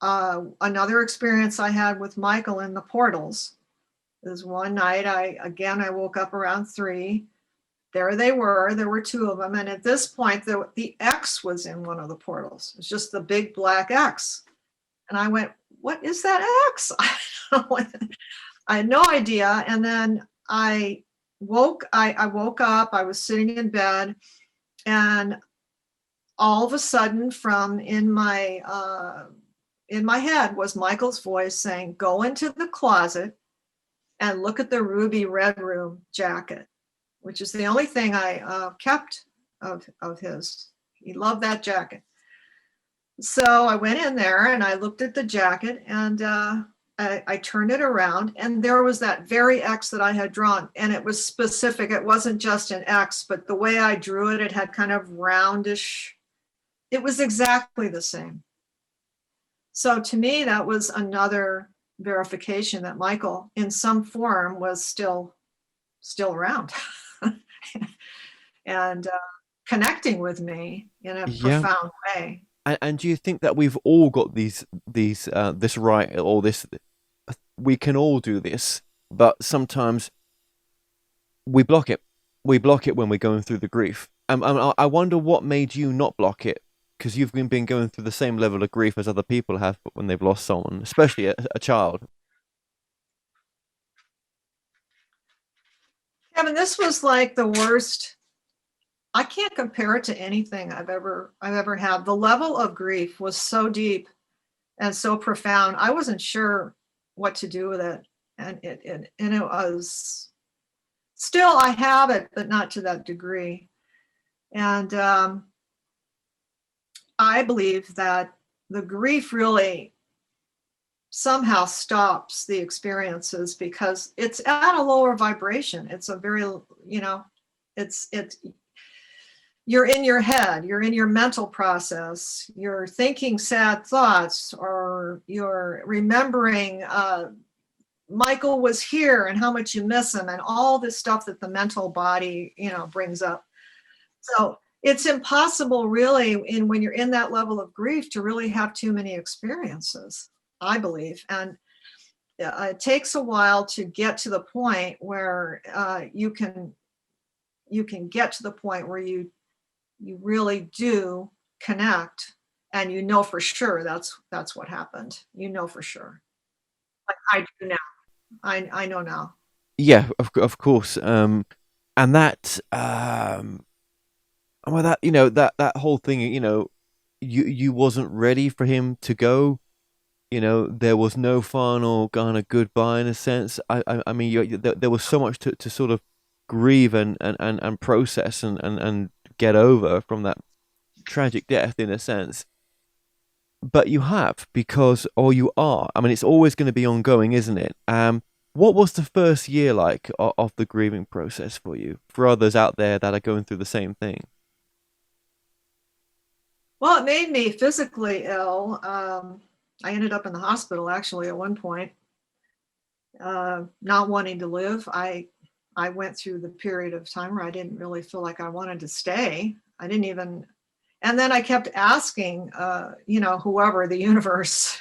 another experience I had with Michael in the portals is one night I woke up around 3. There they were. There were 2 of them. And at this point, the X was in one of the portals. It's just the big black X. And I went, what is that X? I had no idea. And then I woke up. I was sitting in bed. And all of a sudden, from in my head was Michael's voice saying, go into the closet and look at the ruby red room jacket, which is the only thing I kept of his. He loved that jacket. So I went in there and I looked at the jacket and I turned it around and there was that very X that I had drawn. And it was specific. It wasn't just an X, but the way I drew it, it had kind of roundish. It was exactly the same. So to me, that was another verification that Michael in some form was still around and connecting with me in a Yeah. profound way. And do you think that we've all got these this right, or this, we can all do this, but sometimes we block it. We block it when we're going through the grief. I wonder what made you not block it, because you've been going through the same level of grief as other people have when they've lost someone, especially a child. Kevin, this was like the worst. I can't compare it to anything I've ever had. The level of grief was so deep and so profound. I wasn't sure what to do with it, and it was still, I have it, but not to that degree. And I believe that the grief really somehow stops the experiences because it's at a lower vibration. It's a very, it's you're in your head, you're in your mental process, you're thinking sad thoughts, or you're remembering Michael was here and how much you miss him and all this stuff that the mental body, brings up. So it's impossible really when you're in that level of grief to really have too many experiences, I believe. And it takes a while to get to the point where you can get to the point where you really do connect and for sure that's what happened. For sure. Like I do now. I know now. Yeah, of course. And that well, that that whole thing, you wasn't ready for him to go. There was no final kind of goodbye in a sense. I mean, there was so much to sort of grieve and process and get over from that tragic death in a sense. But you have, because, or you are. I mean, it's always going to be ongoing, isn't it? What was the first year like of the grieving process for you? For others out there that are going through the same thing. Well, it made me physically ill. I ended up in the hospital actually at one point, not wanting to live. I I went through the period of time where I didn't really feel like I wanted to stay. I didn't even, and then I kept asking, whoever, the universe,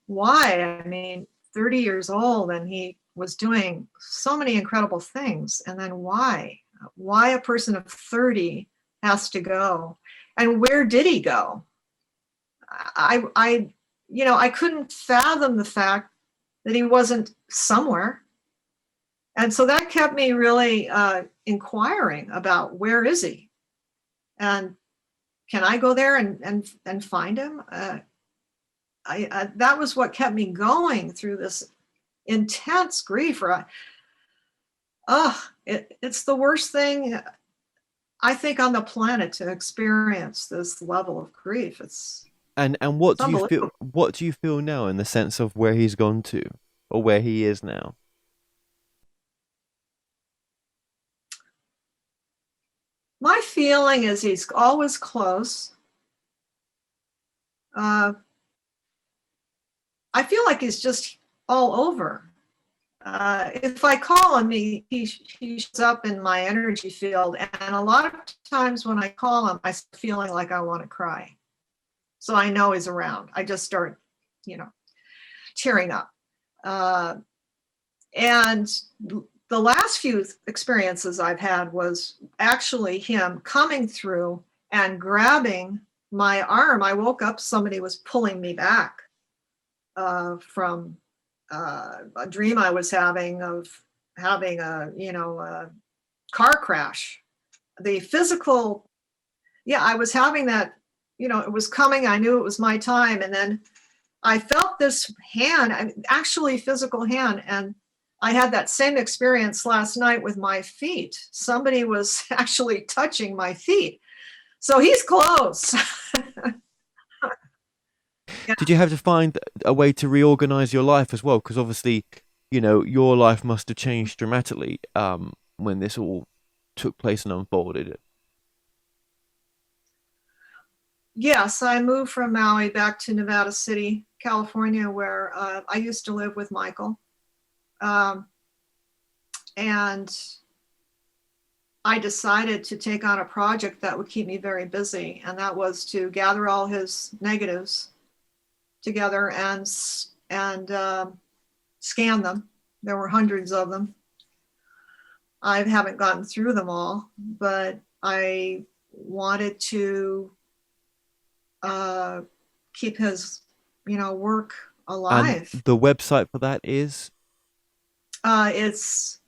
why? I mean, 30 years old and he was doing so many incredible things. And then why? Why a person of 30 has to go? And where did he go? I couldn't fathom the fact that he wasn't somewhere. And so that kept me really inquiring about where is he? And can I go there and find him? That was what kept me going through this intense grief. It's the worst thing I think on the planet to experience this level of grief. And what do you feel? What do you feel now in the sense of where he's gone to, or where he is now? My feeling is he's always close. I feel like he's just all over. If I call him, he shows up in my energy field. And a lot of times when I call him, I'm feeling like I want to cry. So I know he's around. I just start, tearing up. And the last few experiences I've had was actually him coming through and grabbing my arm. I woke up, somebody was pulling me back from a dream I was having of having a car crash. The physical, I was having that, it was coming. I knew it was my time. And then I felt this hand, actually physical hand. And I had that same experience last night with my feet. Somebody was actually touching my feet. So he's close. Did you have to find a way to reorganize your life as well? Because obviously, your life must have changed dramatically when this all took place and unfolded. Yes, I moved from Maui back to Nevada City, California, where I used to live with Michael. And I decided to take on a project that would keep me very busy. And that was to gather all his negatives together and scan them. There were hundreds of them. I haven't gotten through them all, but I wanted to keep his, work alive. And the website for that is? It's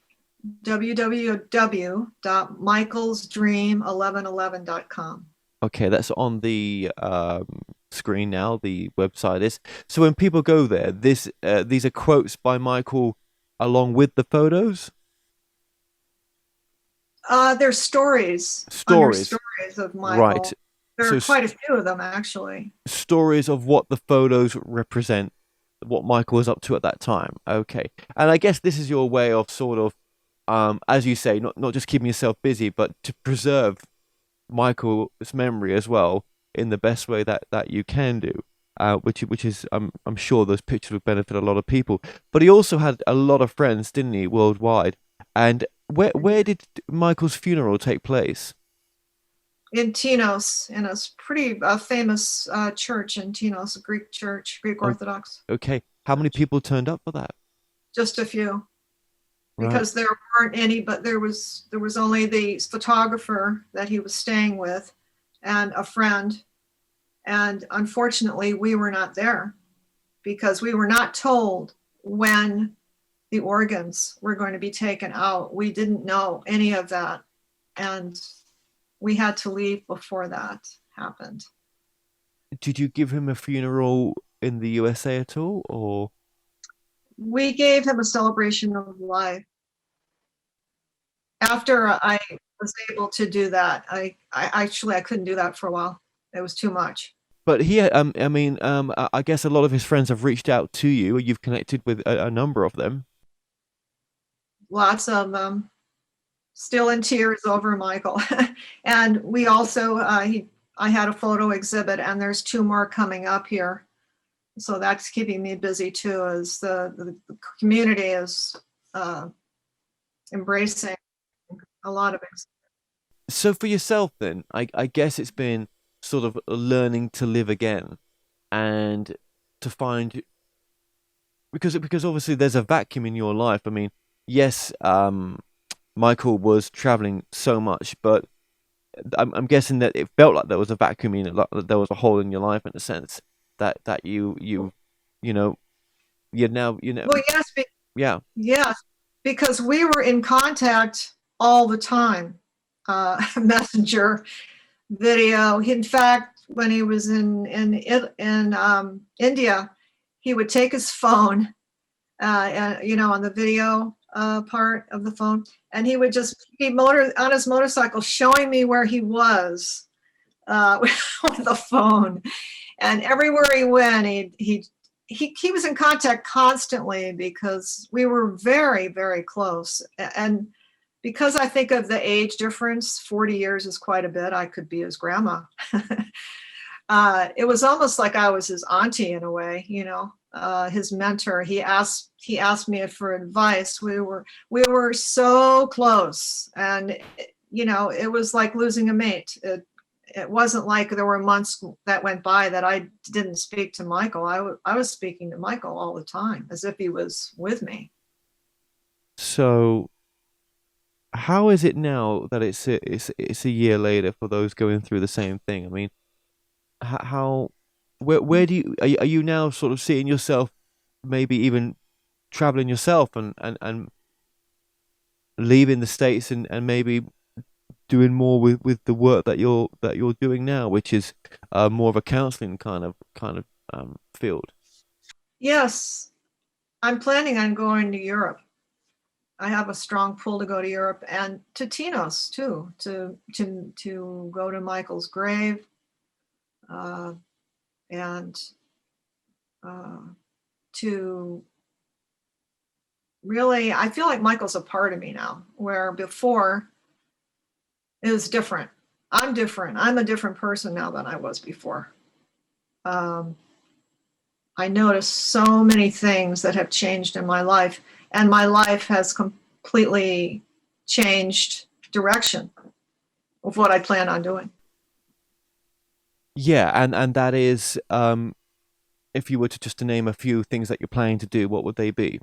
www.michaelsdream1111.com. Okay, that's on the screen now. The website is. So when people go there, these are quotes by Michael along with the photos. There's stories of Michael. Right. There are quite a few of them, actually. Stories of what the photos represent, what Michael was up to at that time. Okay. And I guess this is your way of sort of, as you say, not just keeping yourself busy, but to preserve Michael's memory as well in the best way that you can do. Which is I'm sure those pictures would benefit a lot of people. But he also had a lot of friends, didn't he, worldwide? And where did Michael's funeral take place? In Tinos, in a pretty famous church in Tinos, Greek church, Greek Orthodox. Okay. How many people turned up for that? Just a few. Because there weren't any, but there was only the photographer that he was staying with and a friend. And unfortunately, we were not there because we were not told when the organs were going to be taken out. We didn't know any of that. And we had to leave before that happened. Did you give him a funeral in the USA at all, or? We gave him a celebration of life. After I was able to do that, I couldn't do that for a while. It was too much. But he, I guess a lot of his friends have reached out to you. You've connected with a number of them. Lots of them. Still in tears over Michael. And we also, I had a photo exhibit, and there's 2 more coming up here. So that's keeping me busy too, as the community is embracing a lot of it. So for yourself, then, I guess it's been sort of learning to live again and to find because obviously there's a vacuum in your life. I mean, yes, Michael was traveling so much, but I'm guessing that it felt like there was a vacuum in it, like there was a hole in your life in a sense that you know you're now Well, yes, yeah. yes, because we were in contact all the time, messenger, video. In fact, when he was in India, he would take his phone, and, on the video part of the phone, and he would just be on his motorcycle, showing me where he was with the phone. And everywhere he went, he was in contact constantly because we were very, very close. And because I think of the age difference, 40 years is quite a bit. I could be his grandma. It was almost like I was his auntie in a way, his mentor. He asked me for advice. We were so close, and it was like losing a mate. It wasn't like there were months that went by that I didn't speak to Michael. I was speaking to Michael all the time as if he was with me. So how is it now that it's a year later for those going through the same thing? I mean, how where do are you now sort of seeing yourself maybe even traveling yourself and leaving the States and maybe doing more with the work that you're doing now, which is more of a counseling kind of field. Yes, I'm planning on going to Europe. I have a strong pull to go to Europe and to Tinos too, to go to Michael's grave, uh, and uh, to really, I feel like Michael's a part of me now, where before it was different. I'm different. I'm a different person now than I was before. Um, I noticed so many things that have changed in my life, and my life has completely changed direction of what I plan on doing. Yeah, and that is if you were to just to name a few things that you're planning to do, what would they be?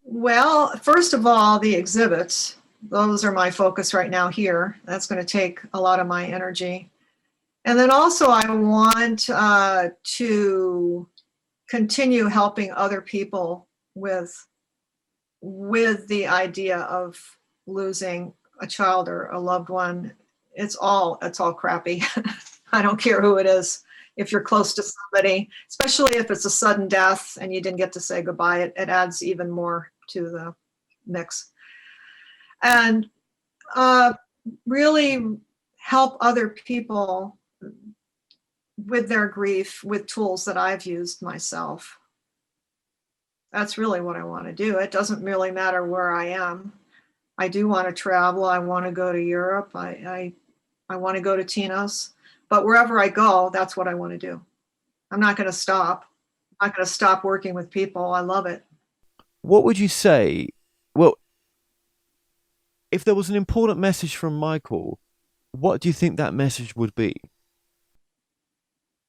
Well, first of all, the exhibits. Those are my focus right now here. That's going to take a lot of my energy. And then also, I want to continue helping other people with the idea of losing a child or a loved one. It's all crappy. I don't care who it is. If you're close to somebody, especially if it's a sudden death and you didn't get to say goodbye, it adds even more to the mix. And uh, really help other people with their grief with tools that I've used myself. That's really what I want to do. It doesn't really matter where I am. I do want to travel. I want to go to Europe. I want to go to Tinos. But wherever I go, that's what I want to do. I'm not going to stop. I'm not going to stop working with people. I love it. What would you say? Well, if there was an important message from Michael, what do you think that message would be?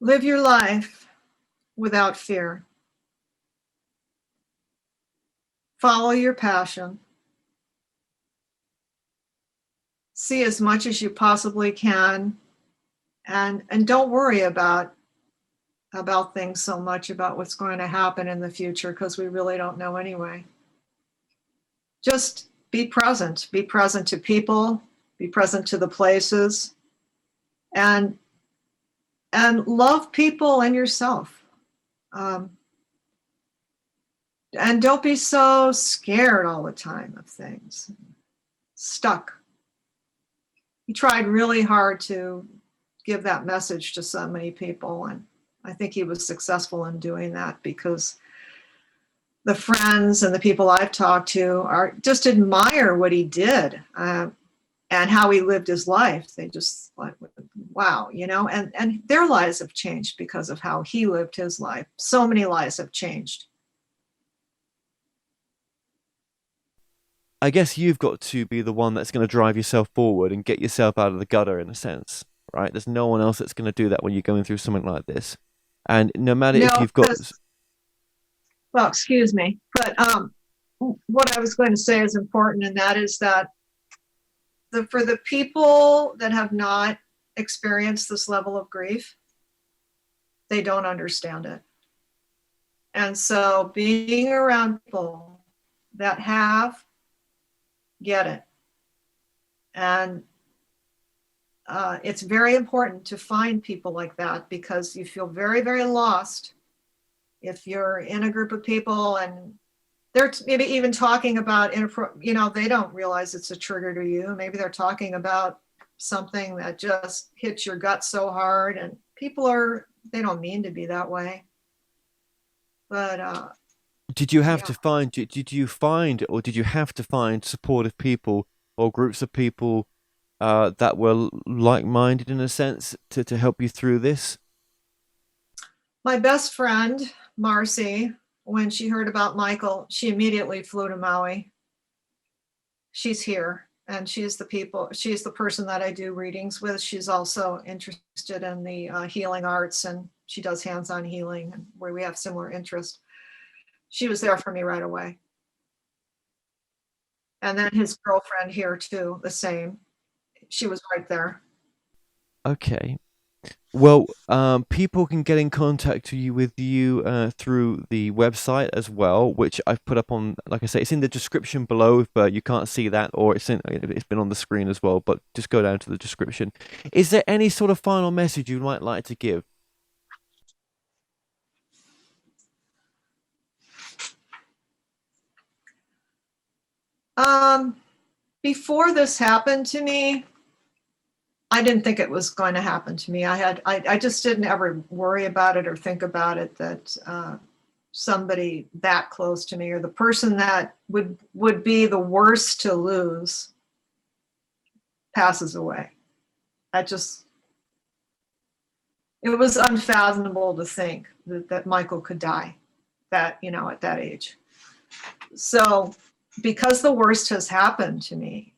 Live your life without fear. Follow your passion. See as much as you possibly can, and don't worry about things so much, about what's going to happen in the future, because we really don't know anyway. Just be present to people, be present to the places, and love people and yourself. Um, and don't be so scared all the time of things. Stuck. He tried really hard to give that message to so many people, and I think he was successful in doing that, because the friends and the people I've talked to are just admire what he did, and how he lived his life. They just like, wow, and their lives have changed because of how he lived his life. So many lives have changed. I guess you've got to be the one that's going to drive yourself forward and get yourself out of the gutter in a sense, right? There's no one else that's going to do that when you're going through something like this. And no matter if No, you've got, because, well, excuse me, but what I was going to say is important, and that is that for the people that have not experienced this level of grief, they don't understand it. And so being around people that have, get it. And it's very important to find people like that, because you feel very, very lost if you're in a group of people and they're maybe even talking about, they don't realize it's a trigger to you. Maybe they're talking about something that just hits your gut so hard, and they don't mean to be that way. But did you have yeah, to find, did you find, or did you have to find supportive people or groups of people that were like-minded in a sense to help you through this? my best friend, Marcy, when she heard about Michael, she immediately flew to Maui. She's here, and she's the person that I do readings with. She's also interested in the healing arts, and she does hands-on healing, where we have similar interests. She was there for me right away. And then his girlfriend here too, the same. She was right there. Okay. Well, people can get in contact with you through the website as well, which I've put up on, like I say, it's in the description below if you can't see that, or it's been on the screen as well, but just go down to the description. Is there any sort of final message you might like to give? Before this happened to me, I didn't think it was going to happen to me. I just didn't ever worry about it or think about it, that somebody that close to me, or the person that would be the worst to lose, passes away. It was unfathomable to think that Michael could die at that age. So because the worst has happened to me,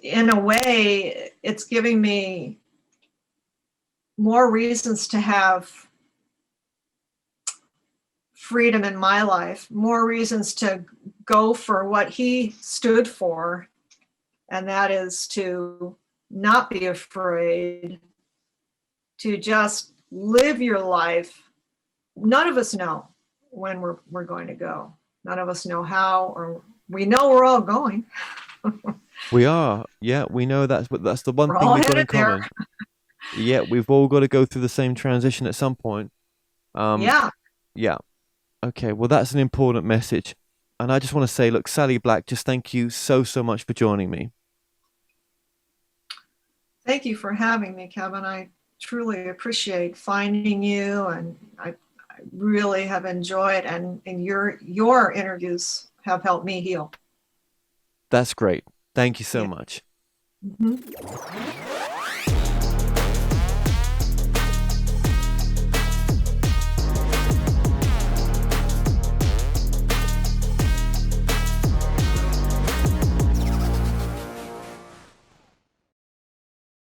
in a way, it's giving me more reasons to have freedom in my life, more reasons to go for what he stood for, and that is to not be afraid, to just live your life. None of us know when we're going to go. None of us know how, or we know we're all going. We are, yeah, we know that's the one We're thing all we've got in headed there. common. Yeah, we've all got to go through the same transition at some point. Um, Yeah. yeah. Okay, well, that's an important message. And I just want to say, look, Sally Black, just thank you so, so much for joining me. Thank you for having me, Kevin. I truly appreciate finding you, and I really have enjoyed, and your interviews have helped me heal. That's great. Thank you so Yeah. much. Mhm.